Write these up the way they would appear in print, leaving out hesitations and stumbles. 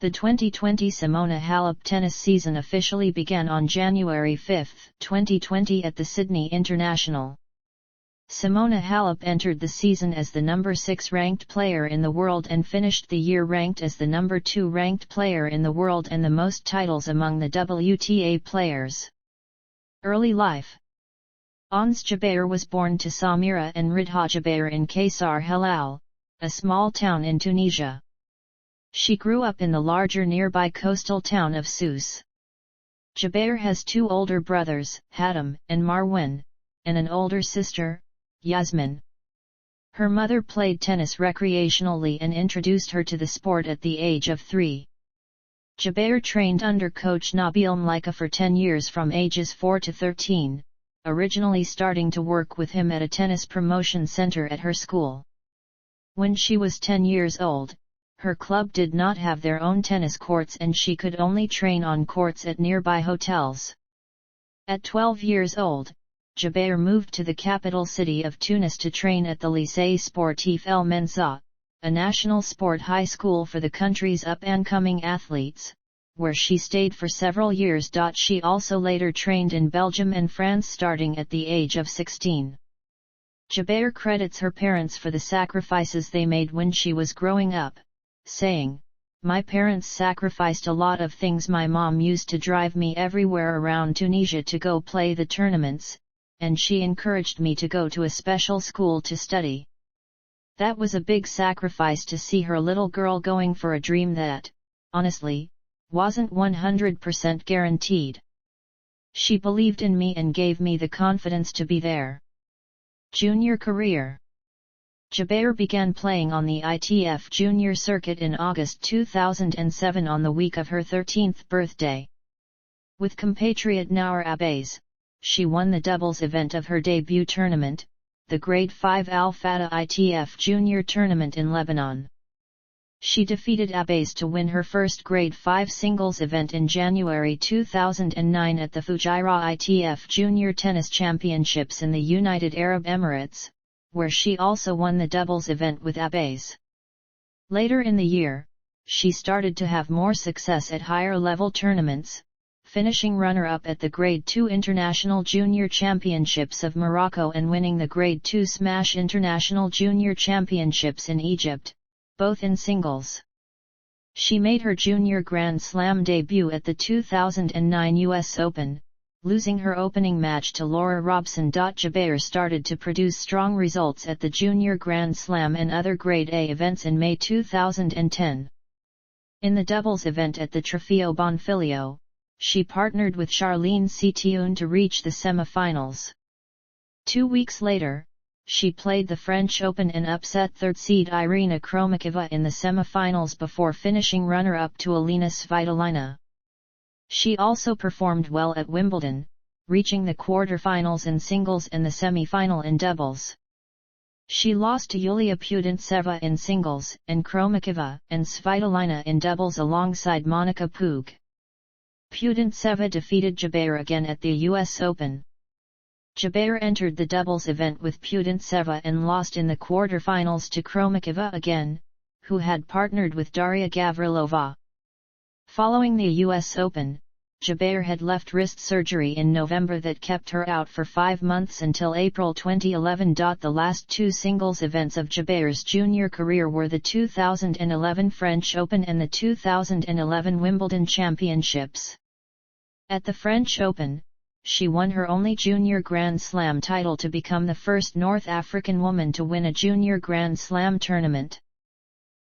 The 2020 Simona Halep tennis season officially began on January 5, 2020 at the Sydney International. Simona Halep entered the season as the number 6 ranked player in the world and finished the year ranked as the number 2 ranked player in the world and the most titles among the WTA players. Early life. Ons Jabeur was born to Samira and Ridha Jabeur in Qasr Helal, a small town in Tunisia. She grew up in the larger nearby coastal town of Sousse. Jabeur has 2 older brothers, Hatem and Marwan, and an older sister, Yasmin. Her mother played tennis recreationally and introduced her to the sport at the age of 3. Jabeur trained under coach Nabil Mlaika for 10 years from ages 4 to 13, originally starting to work with him at a tennis promotion center at her school. When she was 10 years old, her club did not have their own tennis courts and she could only train on courts at nearby hotels. At 12 years old, Jabeur moved to the capital city of Tunis to train at the Lycée Sportif El Mensa, a national sport high school for the country's up-and-coming athletes, where she stayed for several years. She also later trained in Belgium and France starting at the age of 16. Jabeur credits her parents for the sacrifices they made when she was growing up, saying, "My parents sacrificed a lot of things. My mom used to drive me everywhere around Tunisia to go play the tournaments, and she encouraged me to go to a special school to study. That was a big sacrifice to see her little girl going for a dream that, honestly, wasn't 100% guaranteed. She believed in me and gave me the confidence to be there." Junior career. Jabeur began playing on the ITF Junior circuit in August 2007 on the week of her 13th birthday. With compatriot Nour Abbes, she won the doubles event of her debut tournament, the Grade 5 Al Fatah ITF Junior tournament in Lebanon. She defeated Abbes to win her first Grade 5 singles event in January 2009 at the Fujairah ITF Junior Tennis Championships in the United Arab Emirates, where she also won the doubles event with Abbes. Later in the year, she started to have more success at higher-level tournaments, finishing runner-up at the Grade 2 International Junior Championships of Morocco and winning the Grade 2 Smash International Junior Championships in Egypt, both in singles. She made her junior Grand Slam debut at the 2009 US Open, losing her opening match to Laura Robson. Jabeur started to produce strong results at the Junior Grand Slam and other Grade A events in May 2010. In the doubles event at the Trofeo Bonfiglio, she partnered with Charline Citioun to reach the semi-finals. 2 weeks later, she played the French Open and upset third seed Irina Khromakova in the semi-finals before finishing runner-up to Alina Svitolina. She also performed well at Wimbledon, reaching the quarter-finals in singles and the semi-final in doubles. She lost to Yulia Putintseva in singles and Khromakova and Svitolina in doubles alongside Monica Puig. Putintseva defeated Jabeur again at the US Open. Jabeur entered the doubles event with Putintseva and lost in the quarter-finals to Khromakova again, who had partnered with Daria Gavrilova. Following the US Open, Jabeur had left wrist surgery in November that kept her out for 5 months until April 2011. The last 2 singles events of Jabeur's junior career were the 2011 French Open and the 2011 Wimbledon Championships. At the French Open, she won her only junior Grand Slam title to become the first North African woman to win a junior Grand Slam tournament.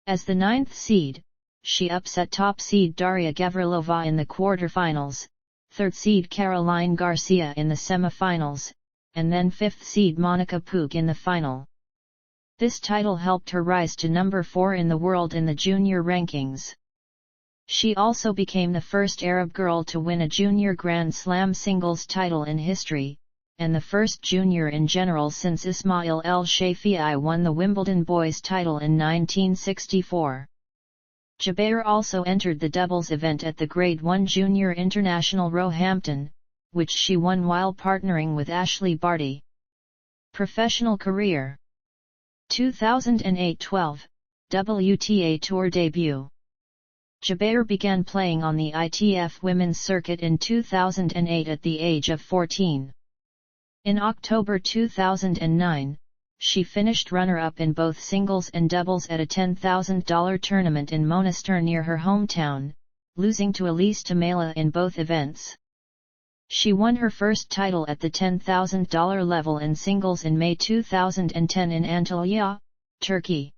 As the 9th seed, she upset top seed Daria Gavrilova in the quarter-finals, 3rd seed Caroline Garcia in the semi-finals, and then 5th seed Monica Puig in the final. This title helped her rise to number 4 in the world in the junior rankings. She also became the first Arab girl to win a junior Grand Slam singles title in history, and the first junior in general since Ismail El Shafi'i won the Wimbledon boys title in 1964. Jabeur also entered the doubles event at the Grade 1 Junior International Roehampton, which she won while partnering with Ashley Barty. Professional career. 2008-12, WTA Tour debut. Jabeur began playing on the ITF women's circuit in 2008 at the age of 14. In October 2009, she finished runner-up in both singles and doubles at a $10,000 tournament in Monastir near her hometown, losing to Elise Tamela in both events. She won her first title at the $10,000 level in singles in May 2010 in Antalya, Turkey.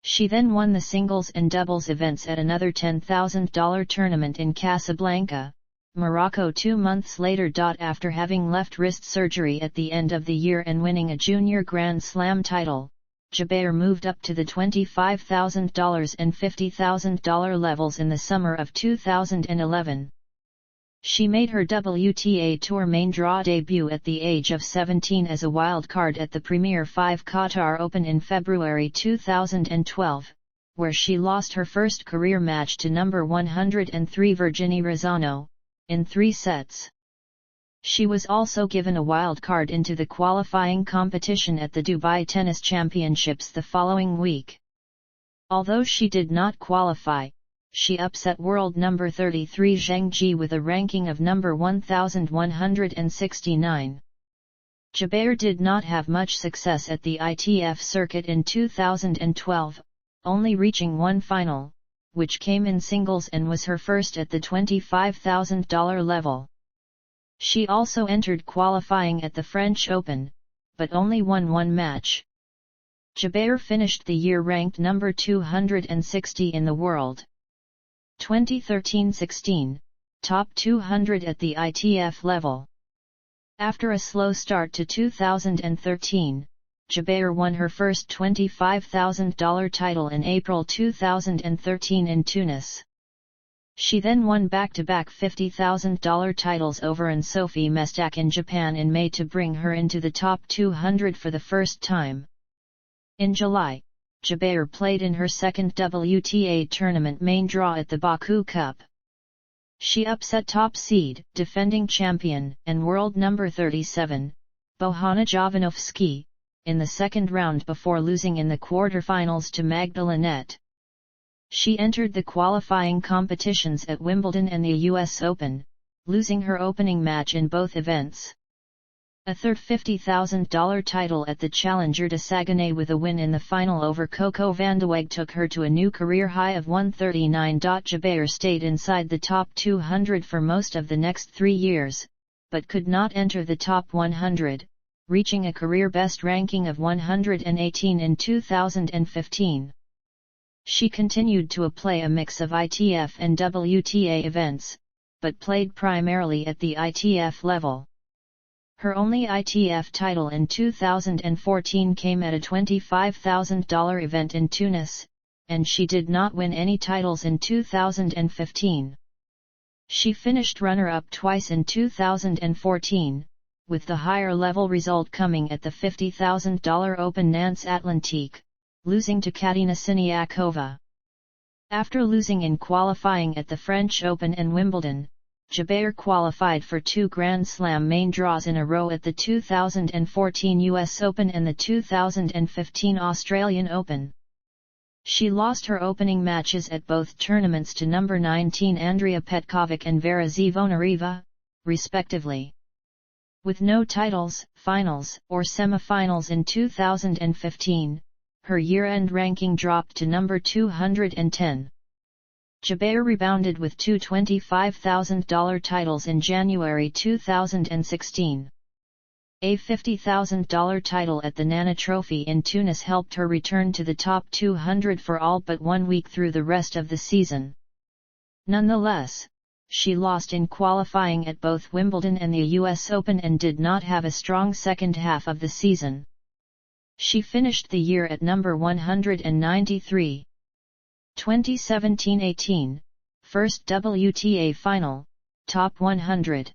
She then won the singles and doubles events at another $10,000 tournament in Casablanca, Morocco 2 months later. After having left wrist surgery at the end of the year and winning a junior Grand Slam title, Jabeur moved up to the $25,000 and $50,000 levels in the summer of 2011. She made her WTA Tour main draw debut at the age of 17 as a wildcard at the Premier 5 Qatar Open in February 2012, where she lost her first career match to number 103 Virginie Razzano, in 3 sets. She was also given a wildcard into the qualifying competition at the Dubai Tennis Championships the following week. Although she did not qualify, she upset world number 33 Zheng Ji with a ranking of number 1169. Jabeur did not have much success at the ITF circuit in 2012, only reaching one final, which came in singles and was her first at the $25,000 level. She also entered qualifying at the French Open, but only won one match. Jabeur finished the year ranked number 260 in the world. 2013-16, top 200 at the ITF level. After a slow start to 2013, Jabeur won her first $25,000 title in April 2013 in Tunis. She then won back-to-back $50,000 titles over Sophie Mestak in Japan in May to bring her into the top 200 for the first time. In July, Jabeur played in her second WTA tournament main draw at the Baku Cup. She upset top seed, defending champion, and world number 37, Bohana Jovanovski, in the second round before losing in the quarterfinals to Magdalene. She entered the qualifying competitions at Wimbledon and the US Open, losing her opening match in both events. A third $50,000 title at the Challenger de Saguenay with a win in the final over Coco Vandeweghe took her to a new career high of 139. Jabeur stayed inside the top 200 for most of the next 3 years, but could not enter the top 100, reaching a career best ranking of 118 in 2015. She continued to play a mix of ITF and WTA events, but played primarily at the ITF level. Her only ITF title in 2014 came at a $25,000 event in Tunis, and she did not win any titles in 2015. She finished runner-up twice in 2014, with the higher-level result coming at the $50,000 Open Nantes Atlantique, losing to Katina Siniakova. After losing in qualifying at the French Open and Wimbledon, Jabeur qualified for 2 Grand Slam main draws in a row at the 2014 US Open and the 2015 Australian Open. She lost her opening matches at both tournaments to number 19 Andrea Petkovic and Vera Zvonareva, respectively. With no titles, finals, or semifinals in 2015, her year-end ranking dropped to number 210. Jabeur rebounded with 2 $25,000 titles in January 2016. A $50,000 title at the Nana Trophy in Tunis helped her return to the top 200 for all but 1 week through the rest of the season. Nonetheless, she lost in qualifying at both Wimbledon and the US Open and did not have a strong second half of the season. She finished the year at number 193. 2017-18, first WTA final, top 100.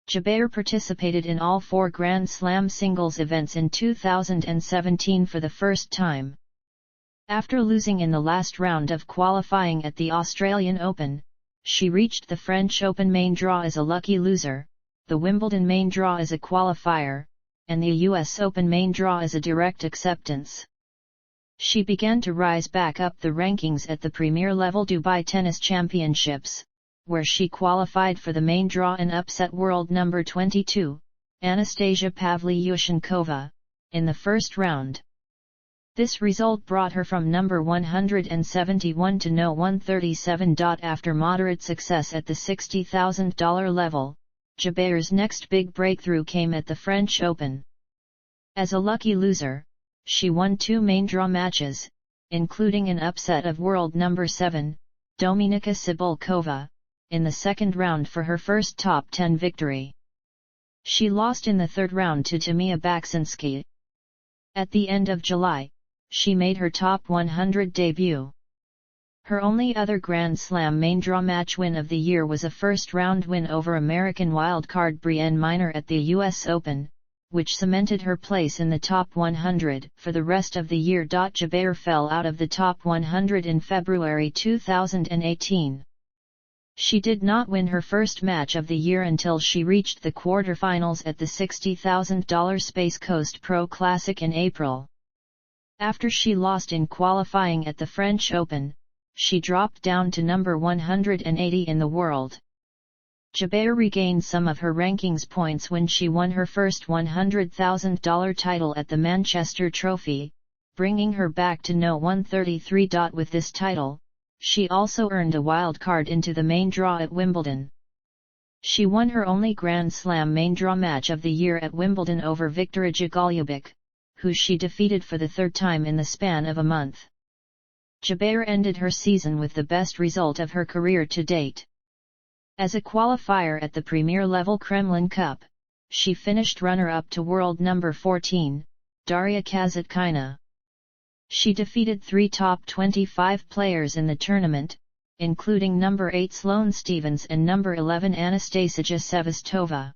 Jabeur participated in all 4 Grand Slam singles events in 2017 for the first time. After losing in the last round of qualifying at the Australian Open, she reached the French Open main draw as a lucky loser, the Wimbledon main draw as a qualifier, and the US Open main draw as a direct acceptance. She began to rise back up the rankings at the premier-level Dubai Tennis Championships, where she qualified for the main draw and upset world number 22, Anastasia Pavlyuchenkova, in the first round. This result brought her from number 171 to no 137. After moderate success at the $60,000 level, Jabeur's next big breakthrough came at the French Open. As a lucky loser, she won 2 main draw matches, including an upset of world number 7, Dominika Cibulkova, in the second round for her first top 10 victory. She lost in the third round to Tamia Baksinski. At the end of July, she made her top 100 debut. Her only other Grand Slam main draw match win of the year was a first-round win over American wildcard Brienne Minor at the US Open, which cemented her place in the top 100 for the rest of the year. Jabeur fell out of the top 100 in February 2018. She did not win her first match of the year until she reached the quarterfinals at the $60,000 Space Coast Pro Classic in April. After she lost in qualifying at the French Open, she dropped down to number 180 in the world. Jabeur regained some of her rankings points when she won her first $100,000 title at the Manchester Trophy, bringing her back to no 133. With this title, she also earned a wild card into the main draw at Wimbledon. She won her only Grand Slam main draw match of the year at Wimbledon over Viktorija Golubic, who she defeated for the third time in the span of a month. Jabeur ended her season with the best result of her career to date. As a qualifier at the premier-level Kremlin Cup, she finished runner-up to world number 14, Daria Kasatkina. She defeated 3 top 25 players in the tournament, including number 8 Sloane Stephens and number 11 Anastasia Sevastova.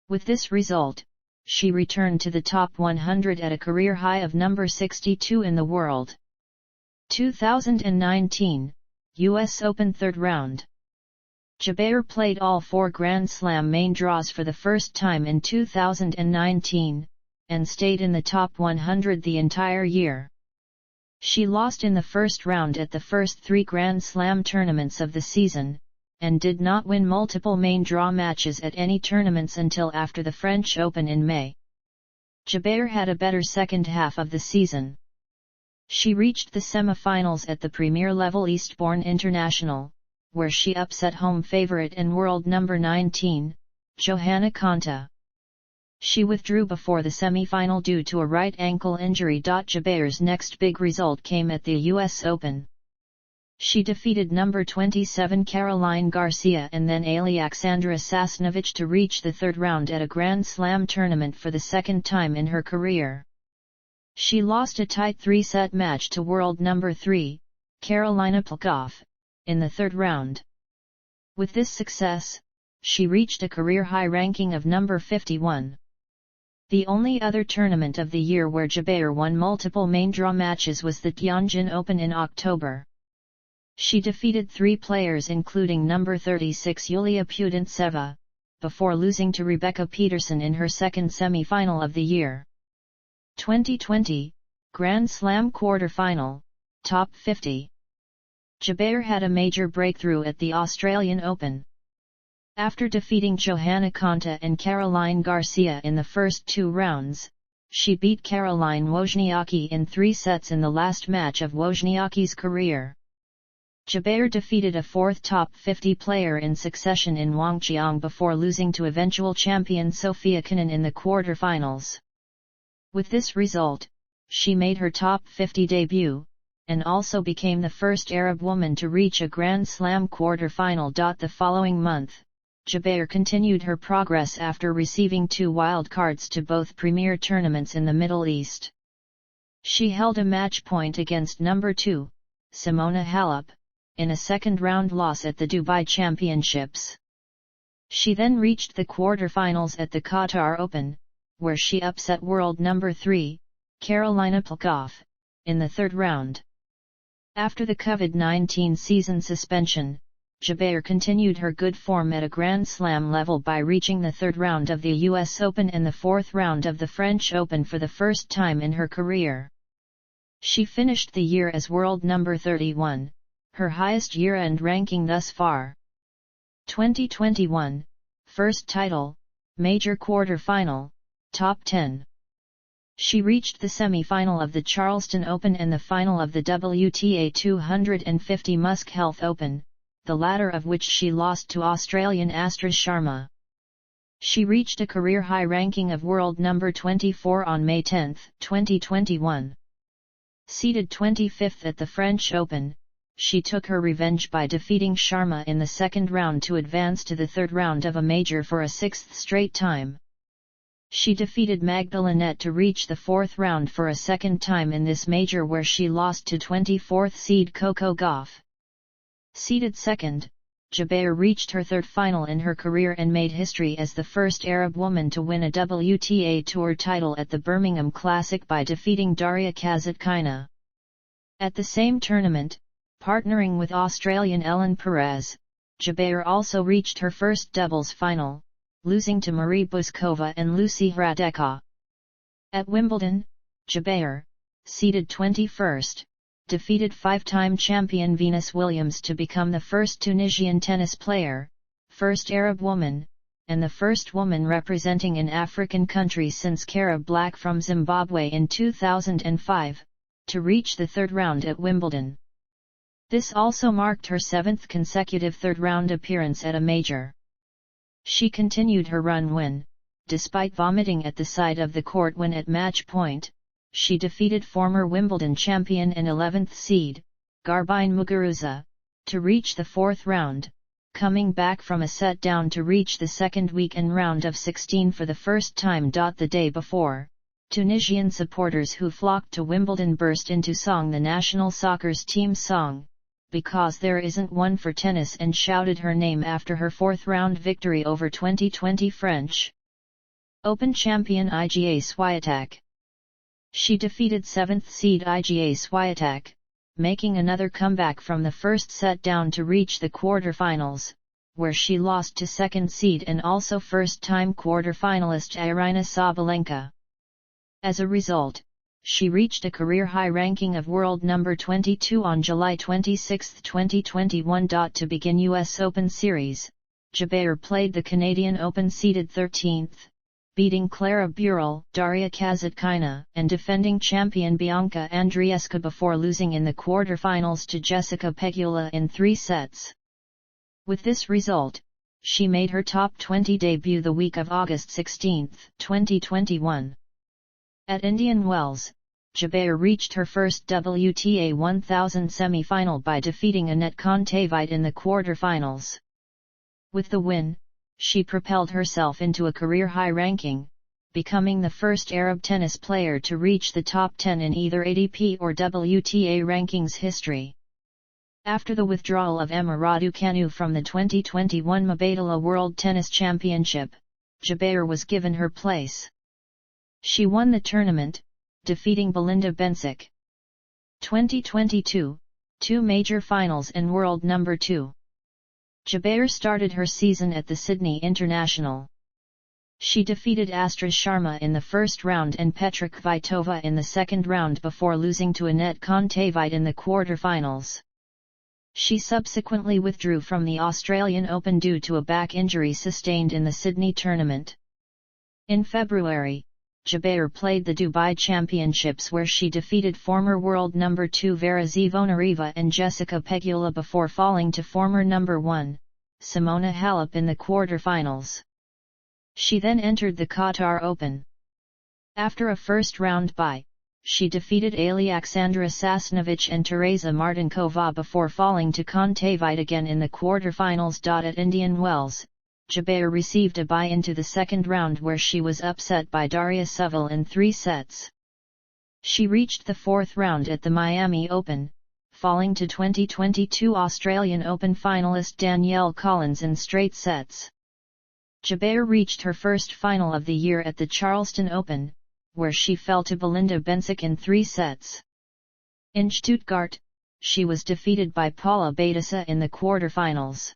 With this result, she returned to the top 100 at a career high of number 62 in the world. 2019, US Open third round. Jabeur played all 4 Grand Slam main draws for the first time in 2019, and stayed in the top 100 the entire year. She lost in the first round at the first 3 Grand Slam tournaments of the season, and did not win multiple main draw matches at any tournaments until after the French Open in May. Jabeur had a better second half of the season. She reached the semi-finals at the premier-level Eastbourne International, where she upset home favorite and world number 19, Johanna Konta. She withdrew before the semi-final due to a right ankle injury. Jabeur's next big result came at the US Open. She defeated number 27 Caroline Garcia and then Alexandra Sasnovich to reach the third round at a Grand Slam tournament for the second time in her career. She lost a tight 3-set match to world number 3, Karolina Pliskova, in the third round. With this success, she reached a career-high ranking of number 51. The only other tournament of the year where Jabeur won multiple main draw matches was the Tianjin Open in October. She defeated 3 players including number 36 Yulia Putintseva, before losing to Rebecca Peterson in her second semi-final of the year. 2020, Grand Slam quarter-final, top 50. Jabeur had a major breakthrough at the Australian Open. After defeating Johanna Konta and Caroline Garcia in the first 2 rounds, she beat Caroline Wozniacki in 3 sets in the last match of Wozniacki's career. Jabeur defeated a 4th top 50 player in succession in Wang Qiang before losing to eventual champion Sofia Kenin in the quarterfinals. With this result, she made her top 50 debut, and also became the first Arab woman to reach a Grand Slam quarterfinal. The following month, Jabeur continued her progress after receiving 2 wildcards to both premier tournaments in the Middle East. She held a match point against number 2, Simona Halep, in a second-round loss at the Dubai Championships. She then reached the quarterfinals at the Qatar Open, where she upset world number 3, Karolina Pliskova, in the third round. After the COVID-19 season suspension, Jabeur continued her good form at a Grand Slam level by reaching the third round of the US Open and the fourth round of the French Open for the first time in her career. She finished the year as world number 31, her highest year-end ranking thus far. 2021, first title, major quarter-final, top 10. She reached the semi-final of the Charleston Open and the final of the WTA 250 Musk Health Open, the latter of which she lost to Australian Astra Sharma. She reached a career-high ranking of world number 24 on May 10, 2021. Seeded 25th at the French Open, she took her revenge by defeating Sharma in the second round to advance to the third round of a major for a sixth straight time. She defeated Magdalene to reach the fourth round for a second time in this major, where she lost to 24th seed Coco Gauff. Seeded second, Jabeur reached her third final in her career and made history as the first Arab woman to win a WTA Tour title at the Birmingham Classic by defeating Daria Kasatkina. At the same tournament, partnering with Australian Ellen Perez, Jabeur also reached her first doubles final, losing to Marie Bouzkova and Lucy Hradecka. At Wimbledon, Jabeur, seeded 21st, defeated five-time champion Venus Williams to become the first Tunisian tennis player, first Arab woman, and the first woman representing an African country since Cara Black from Zimbabwe in 2005, to reach the third round at Wimbledon. This also marked her seventh consecutive third-round appearance at a major. She continued her run when, despite vomiting at the side of the court when at match point, she defeated former Wimbledon champion and 11th seed, Garbine Muguruza, to reach the fourth round, coming back from a set down to reach the second weekend round of 16 for the first time. The day before, Tunisian supporters who flocked to Wimbledon burst into song, the national soccer's team song, "Because There Isn't One for Tennis," and shouted her name after her fourth-round victory over 2020 French Open champion Iga Swiatek. She defeated 7th seed Iga Swiatek, making another comeback from the first set down to reach the quarter-finals, where she lost to second seed and also first-time quarter-finalist Irina Sabalenka. As a result, she reached a career-high ranking of world number 22 on July 26, 2021. To begin US Open Series, Jabeur played the Canadian Open seeded 13th, beating Clara Burel, Daria Kasatkina, and defending champion Bianca Andreescu before losing in the quarter-finals to Jessica Pegula in 3 sets. With this result, she made her top 20 debut the week of August 16, 2021. At Indian Wells, Jabeur reached her first WTA 1000 semi-final by defeating Anett Kontaveit in the quarter-finals. With the win, she propelled herself into a career-high ranking, becoming the first Arab tennis player to reach the top 10 in either ATP or WTA rankings history. After the withdrawal of Emma Raducanu from the 2021 Mubadala World Tennis Championship, Jabeur was given her place. She won the tournament, defeating Belinda Bencic. 2022, 2 major finals and world number 2. Jabeur started her season at the Sydney International. She defeated Astra Sharma in the first round and Petra Kvitova in the second round before losing to Anett Kontaveit in the quarter-finals. She subsequently withdrew from the Australian Open due to a back injury sustained in the Sydney tournament. In February, Jabeur played the Dubai Championships, where she defeated former world number 2 Vera Zvonareva and Jessica Pegula before falling to former number 1, Simona Halep in the quarter-finals. She then entered the Qatar Open. After a first-round bye, she defeated Alexandra Sasnovich and Teresa Martinkova before falling to Kontaveit again in the quarter-finals. At Indian Wells, Jabeur received a bye into the second round, where she was upset by Daria Suvil in 3 sets. She reached the fourth round at the Miami Open, falling to 2022 Australian Open finalist Danielle Collins in straight sets. Jabeur reached her first final of the year at the Charleston Open, where she fell to Belinda Bencic in 3 sets. In Stuttgart, she was defeated by Paula Badosa in the quarterfinals.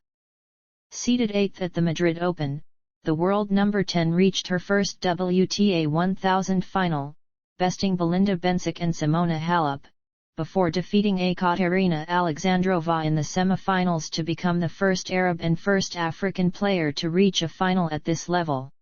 Seeded 8th at the Madrid Open, the world number 10 reached her first WTA 1000 final, besting Belinda Bencic and Simona Halep, before defeating Ekaterina Alexandrova in the semi-finals to become the first Arab and first African player to reach a final at this level.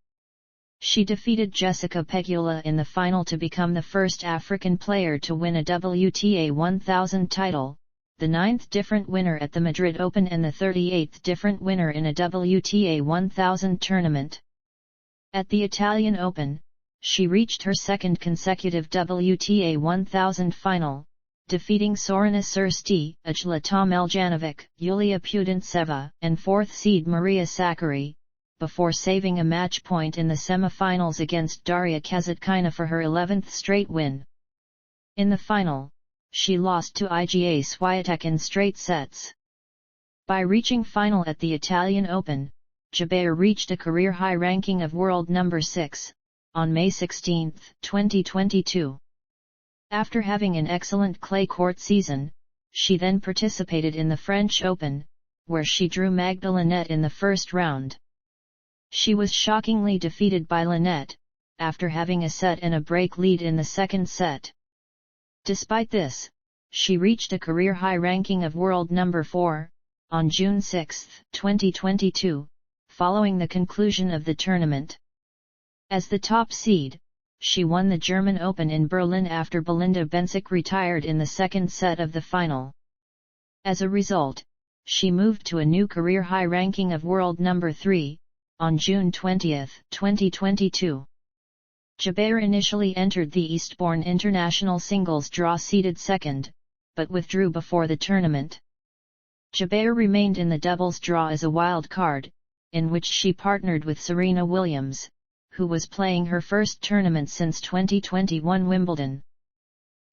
She defeated Jessica Pegula in the final to become the first African player to win a WTA 1000 title, the 9th different winner at the Madrid Open and the 38th different winner in a WTA 1000 tournament. At the Italian Open, she reached her second consecutive WTA 1000 final, defeating Sorana Cîrstea, Ajla Tomiljanovic, Yulia Putintseva, and 4th seed Maria Sakkari, before saving a match point in the semi-finals against Daria Kasatkina for her 11th straight win. In the final, she lost to Iga Swiatek in straight sets. By reaching final at the Italian Open, Jabeur reached a career-high ranking of world number 6, on May 16, 2022. After having an excellent clay court season, she then participated in the French Open, where she drew Magda Linette in the first round. She was shockingly defeated by Linette, after having a set and a break lead in the second set. Despite this, she reached a career-high ranking of world number 4, on June 6, 2022, following the conclusion of the tournament. As the top seed, she won the German Open in Berlin after Belinda Bencic retired in the second set of the final. As a result, she moved to a new career-high ranking of world number 3, on June 20, 2022. Jabeur initially entered the Eastbourne International Singles draw seeded second, but withdrew before the tournament. Jabeur remained in the doubles draw as a wild card, in which she partnered with Serena Williams, who was playing her first tournament since 2021 Wimbledon.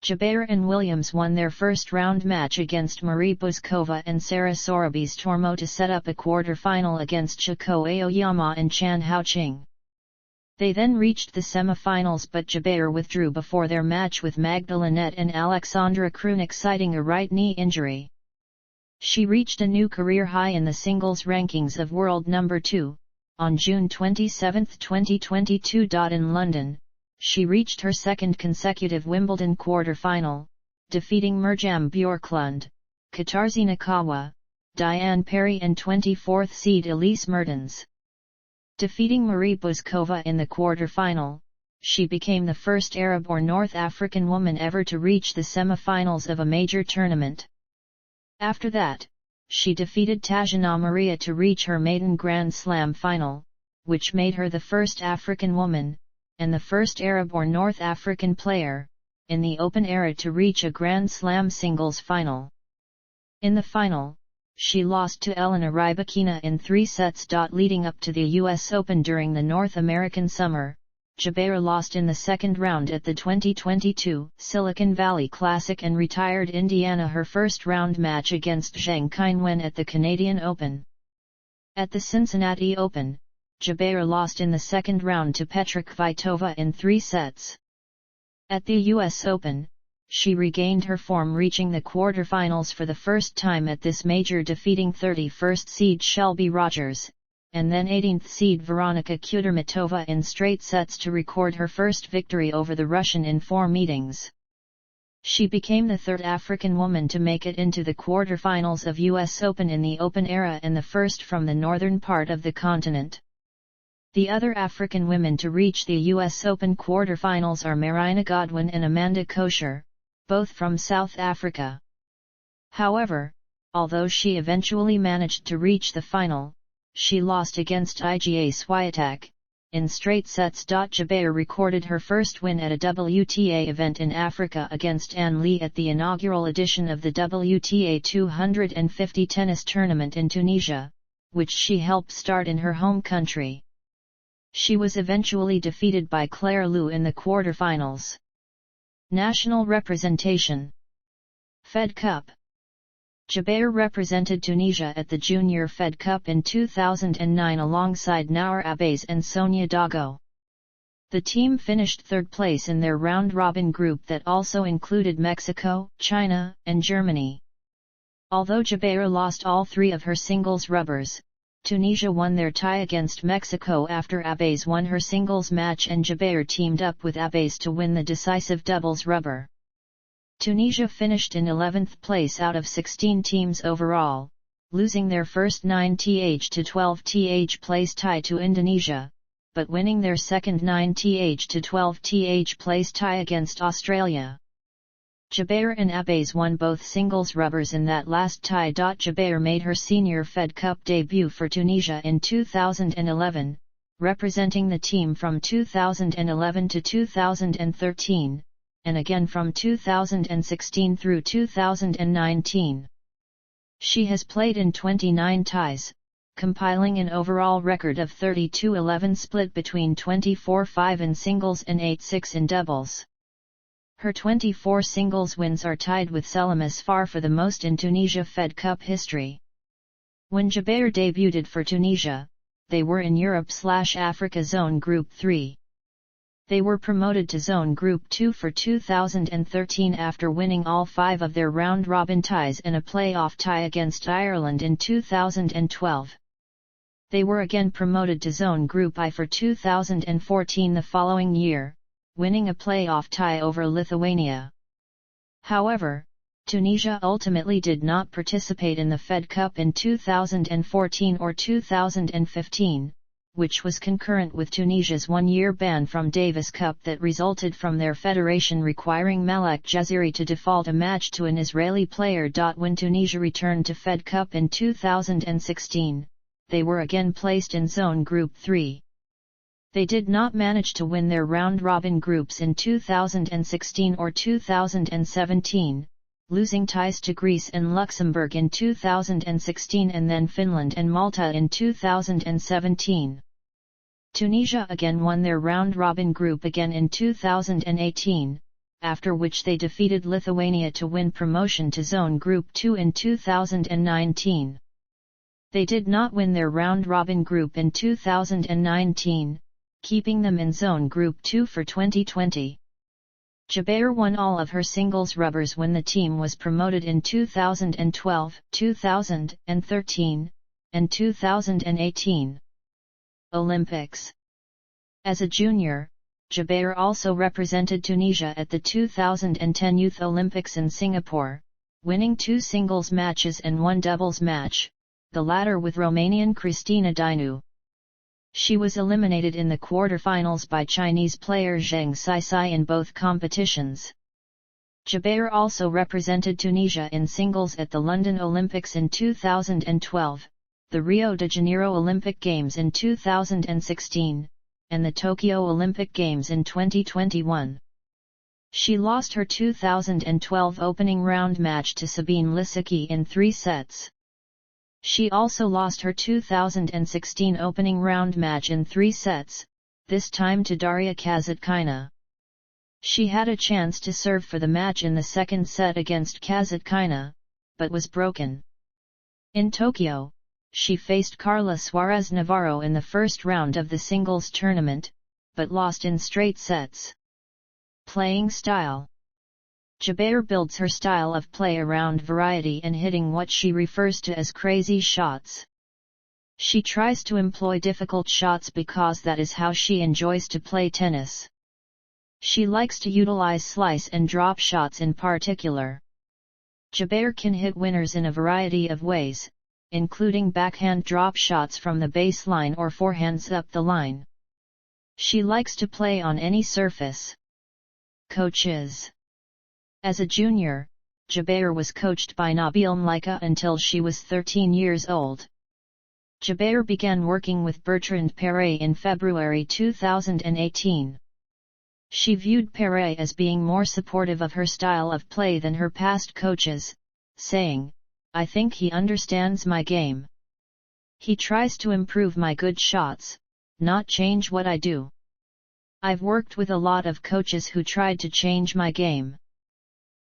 Jabeur and Williams won their first round match against Marie Bouzkova and Sarah Sorabis Tormo to set up a quarter-final against Chiko Aoyama and Chan Haoqing. They then reached the semi-finals, but Jabeur withdrew before their match with Magda Linette and Alexandra Krunic citing a right knee injury. She reached a new career high in the singles rankings of world number 2, on June 27, 2022. In London, she reached her second consecutive Wimbledon quarter-final, defeating Mirjam Bjorklund, Katarzyna Kawa, Diane Parry and 24th seed Elise Mertens. Defeating Marie Bouzkova in the quarter-final, she became the first Arab or North African woman ever to reach the semi-finals of a major tournament. After that, she defeated Tatiana Maria to reach her maiden Grand Slam final, which made her the first African woman, and the first Arab or North African player, in the Open era to reach a Grand Slam singles final. In the final, she lost to Elena Rybakina in 3 sets. Leading up to the US Open during the North American summer, Jabeur lost in the second round at the 2022 Silicon Valley Classic and retired Indiana her first round match against Zheng Qinwen at the Canadian Open. At the Cincinnati Open, Jabeur lost in the second round to Petra Kvitova in 3 sets. At the US Open, she regained her form, reaching the quarterfinals for the first time at this major, defeating 31st seed Shelby Rogers, and then 18th seed Veronika Kudermetova in straight sets to record her first victory over the Russian in 4 meetings. She became the third African woman to make it into the quarterfinals of US Open in the Open era and the first from the northern part of the continent. The other African women to reach the US Open quarterfinals are Marina Godwin and Amanda Kosher, both from South Africa. However, although she eventually managed to reach the final, she lost against Iga Swiatek, in straight sets. Jabeur recorded her first win at a WTA event in Africa against Ann Lee at the inaugural edition of the WTA 250 tennis tournament in Tunisia, which she helped start in her home country. She was eventually defeated by Claire Liu in the quarterfinals. National representation. Fed Cup. Jabeur represented Tunisia at the Junior Fed Cup in 2009 alongside Nour Abbas and Sonia Dago. The team finished third place in their round-robin group that also included Mexico, China, and Germany. Although Jabeur lost all 3 of her singles rubbers, Tunisia won their tie against Mexico after Abbays won her singles match and Jabeur teamed up with Abbays to win the decisive doubles rubber. Tunisia finished in 11th place out of 16 teams overall, losing their first 9th to 12th place tie to Indonesia, but winning their second 9th to 12th place tie against Australia. Jabeur and Abbays won both singles rubbers in that last tie. Jabeur made her senior Fed Cup debut for Tunisia in 2011, representing the team from 2011 to 2013, and again from 2016 through 2019. She has played in 29 ties, compiling an overall record of 32-11 split between 24-5 in singles and 8-6 in doubles. Her 24 singles wins are tied with Selim Asfar for the most in Tunisia Fed Cup history. When Jabeur debuted for Tunisia, they were in Europe/Africa Zone Group 3. They were promoted to Zone Group 2 for 2013 after winning all 5 of their round-robin ties and a playoff tie against Ireland in 2012. They were again promoted to Zone Group I for 2014 the following year, winning a playoff tie over Lithuania. However, Tunisia ultimately did not participate in the Fed Cup in 2014 or 2015, which was concurrent with Tunisia's one-year ban from Davis Cup that resulted from their federation requiring Malak Jaziri to default a match to an Israeli player. When Tunisia returned to Fed Cup in 2016, they were again placed in Zone Group 3. They did not manage to win their round-robin groups in 2016 or 2017, losing ties to Greece and Luxembourg in 2016 and then Finland and Malta in 2017. Tunisia again won their round-robin group again in 2018, after which they defeated Lithuania to win promotion to Zone Group 2 in 2019. They did not win their round-robin group in 2019, keeping them in Zone Group 2 for 2020. Jabeur won all of her singles rubbers when the team was promoted in 2012, 2013, and 2018. Olympics. As a junior, Jabeur also represented Tunisia at the 2010 Youth Olympics in Singapore, winning 2 singles matches and 1 doubles match, the latter with Romanian Cristina Dinu. She was eliminated in the quarter-finals by Chinese player Zheng Saisai in both competitions. Jabeur also represented Tunisia in singles at the London Olympics in 2012, the Rio de Janeiro Olympic Games in 2016, and the Tokyo Olympic Games in 2021. She lost her 2012 opening round match to Sabine Lisicki in 3 sets. She also lost her 2016 opening round match in 3 sets, this time to Daria Kasatkina. She had a chance to serve for the match in the second set against Kasatkina, but was broken. In Tokyo, she faced Carla Suarez Navarro in the first round of the singles tournament, but lost in straight sets. Playing style. Jabeur builds her style of play around variety and hitting what she refers to as crazy shots. She tries to employ difficult shots because that is how she enjoys to play tennis. She likes to utilize slice and drop shots in particular. Jabeur can hit winners in a variety of ways, including backhand drop shots from the baseline or forehands up the line. She likes to play on any surface. Coaches. As a junior, Jabeur was coached by Nabil Mlaika until she was 13 years old. Jabeur began working with Bertrand Perret in February 2018. She viewed Perret as being more supportive of her style of play than her past coaches, saying, "I think he understands my game. He tries to improve my good shots, not change what I do. I've worked with a lot of coaches who tried to change my game.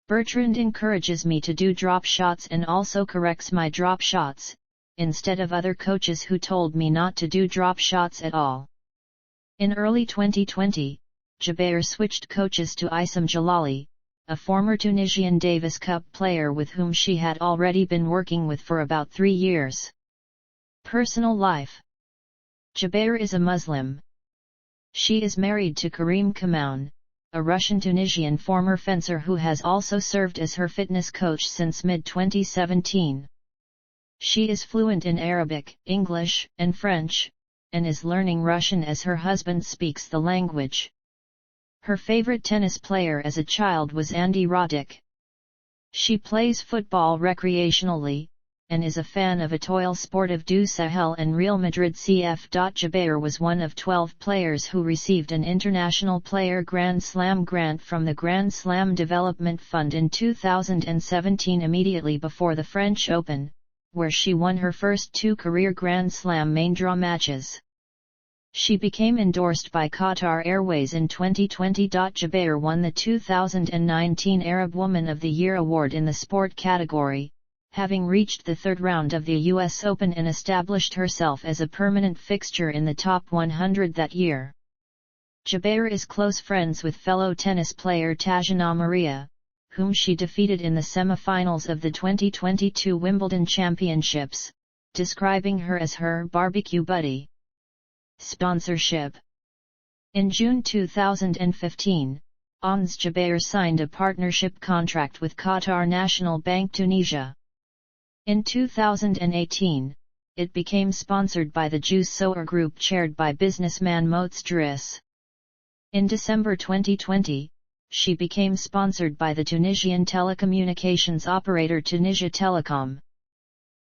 Bertrand encourages me to do drop shots and also corrects my drop shots, instead of other coaches who told me not to do drop shots at all." In early 2020, Jabeur switched coaches to Issam Jalali, a former Tunisian Davis Cup player with whom she had already been working with for about 3 years. Personal life. Jabeur is a Muslim. She is married to Karim Kamoun, a Russian-Tunisian former fencer who has also served as her fitness coach since mid-2017. She is fluent in Arabic, English, and French, and is learning Russian as her husband speaks the language. Her favorite tennis player as a child was Andy Roddick. She plays football recreationally, and is a fan of Étoile Sportive du Sahel and Real Madrid CF. Jabeur was one of 12 players who received an International Player Grand Slam grant from the Grand Slam Development Fund in 2017 immediately before the French Open, where she won her first 2 career Grand Slam main draw matches. She became endorsed by Qatar Airways in 2020. Jabeur won the 2019 Arab Woman of the Year award in the sport category, having reached the third round of the US Open and established herself as a permanent fixture in the top 100 that year. Jabeur is close friends with fellow tennis player Tatiana Maria, whom she defeated in the semi-finals of the 2022 Wimbledon Championships, describing her as her barbecue buddy. Sponsorship. In June 2015, Ons Jabeur signed a partnership contract with Qatar National Bank Tunisia. In 2018, it became sponsored by the Juice Sower Group chaired by businessman Moats Driss. In December 2020, she became sponsored by the Tunisian telecommunications operator Tunisia Telecom.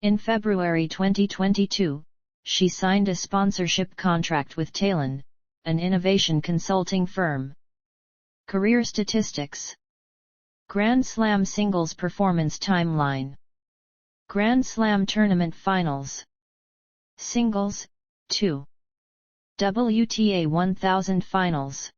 In February 2022, she signed a sponsorship contract with Talon, an innovation consulting firm. Career statistics. Grand Slam singles performance timeline. Grand Slam tournament finals. Singles, 2. WTA 1000 finals.